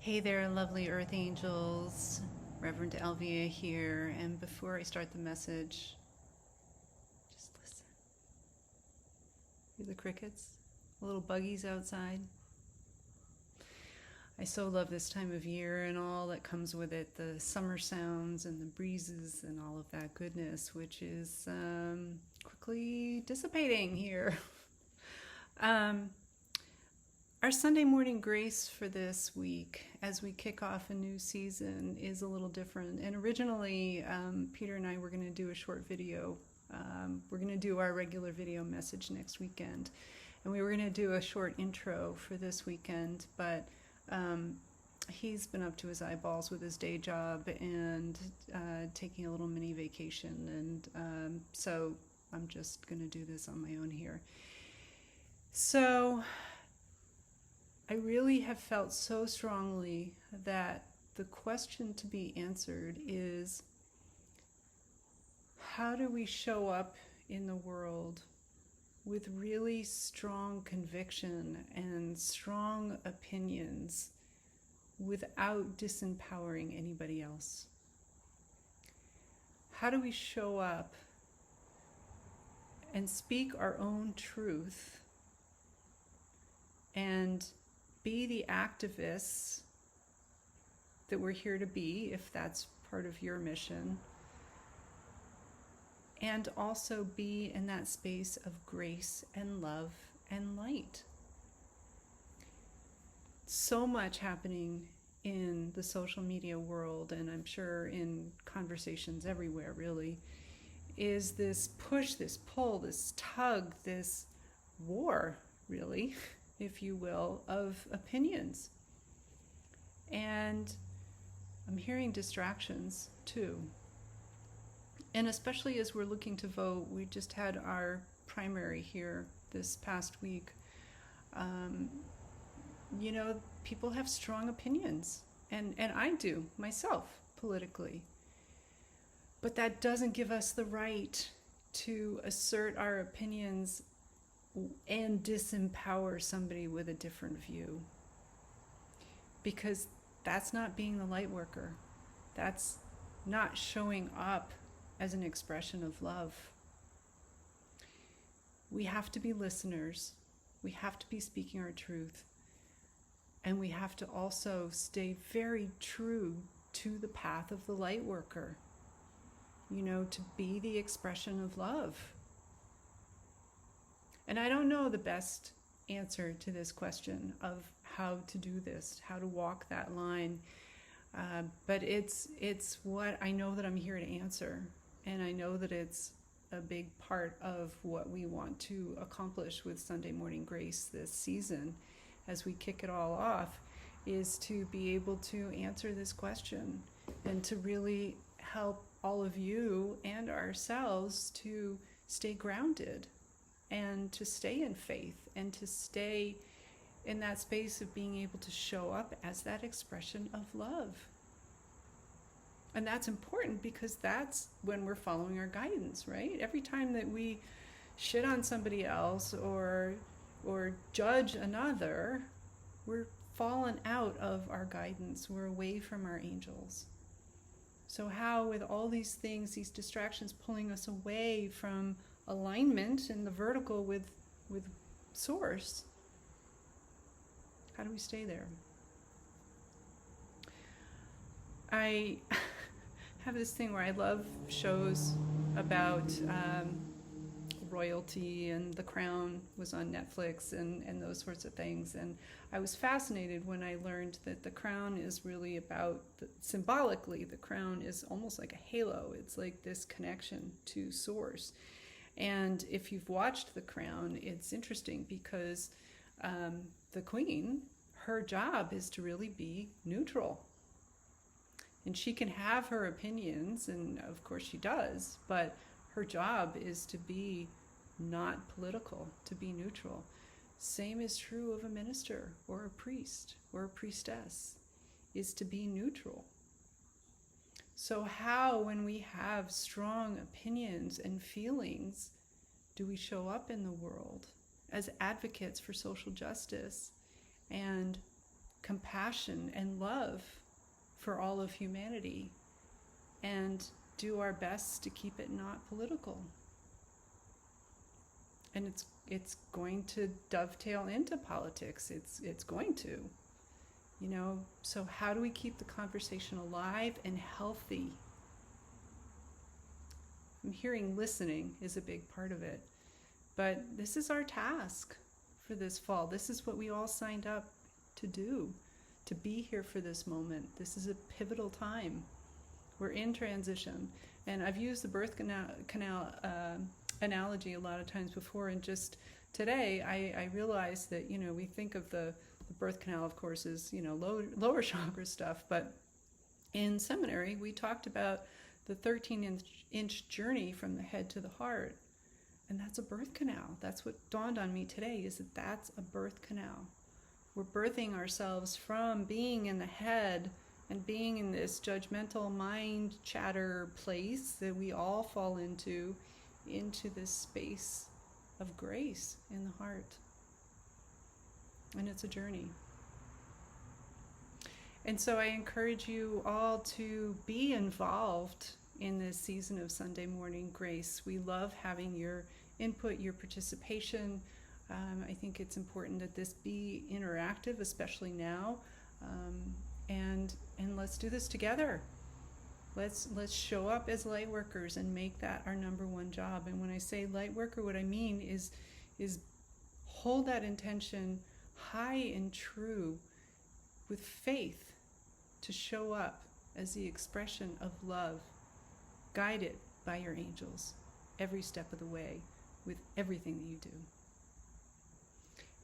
Hey there, lovely earth angels. Reverend Elvia here. And before I start the message, just listen. Hear the crickets? The little buggies outside. I so love this time of year and all that comes with it, the summer sounds and the breezes and all of that goodness, which is quickly dissipating here. Our Sunday morning grace for this week, as we kick off a new season, is a little different. And originally, Peter and I were going to do a short video. We're going to do our regular video message next weekend. And we were going to do a short intro for this weekend, but he's been up to his eyeballs with his day job and taking a little mini vacation. And so I'm just going to do this on my own here. So I really have felt so strongly that the question to be answered is, how do we show up in the world with really strong conviction and strong opinions without disempowering anybody else? How do we show up and speak our own truth and be the activists that we're here to be, if that's part of your mission, and also be in that space of grace and love and light? So much happening in the social media world, and I'm sure in conversations everywhere really, is this push, this pull, this tug, this war, really, if you will, of opinions. And I'm hearing distractions too. And especially as we're looking to vote, we just had our primary here this past week. People have strong opinions, and I do myself politically. But that doesn't give us the right to assert our opinions and disempower somebody with a different view, because that's not being the light worker. That's not showing up as an expression of love. We have to be listeners. We have to be speaking our truth. And we have to also stay very true to the path of the light worker, to be the expression of love. And I don't know the best answer to this question of how to do this, how to walk that line. But it's what I know that I'm here to answer. And I know that it's a big part of what we want to accomplish with Sunday Morning Grace this season, as we kick it all off, is to be able to answer this question and to really help all of you and ourselves to stay grounded and to stay in faith and to stay in that space of being able to show up as that expression of love. And that's important, because that's when we're following our guidance, right? Every time that we shit on somebody else or judge another, we're fallen out of our guidance. We're away from our angels. So how, with all these things, these distractions pulling us away from alignment in the vertical with source, how do we stay there? I have this thing where I love shows about royalty, and The Crown was on Netflix and those sorts of things. And I was fascinated when I learned that the crown is really about, symbolically, the crown is almost like a halo. It's like this connection to source. And if you've watched The Crown, it's interesting because the queen, her job is to really be neutral. And she can have her opinions, and of course she does, but her job is to be not political, to be neutral. Same is true of a minister or a priest or a priestess, is to be neutral. So how, when we have strong opinions and feelings, do we show up in the world as advocates for social justice and compassion and love for all of humanity, and do our best to keep it not political. And it's going to dovetail into politics. It's going to, So how do we keep the conversation alive and healthy? I'm hearing listening is a big part of it. But this is our task for this fall. This is what we all signed up to do, to be here for this moment. This is a pivotal time. We're in transition. And I've used the birth canal analogy a lot of times before, and just today I realized that, we think of the birth canal, of course, as, lower chakra stuff, but in seminary we talked about the 13-inch journey from the head to the heart. And that's a birth canal. That's what dawned on me today, is that that's a birth canal. We're birthing ourselves from being in the head and being in this judgmental mind chatter place that we all fall into this space of grace in the heart. And it's a journey. And so I encourage you all to be involved in this season of Sunday Morning Grace. We love having your input, your participation. I think it's important that this be interactive, especially now. And let's do this together. Let's show up as light workers and make that our number one job. And when I say light worker, what I mean is hold that intention high and true with faith to show up as the expression of love, guided by your angels every step of the way with everything that you do.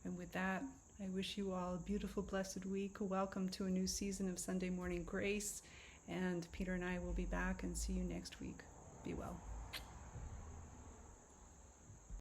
And with that, I wish you all a beautiful, blessed week. Welcome to a new season of Sunday Morning Grace. And Peter and I will be back, and see you next week. Be well.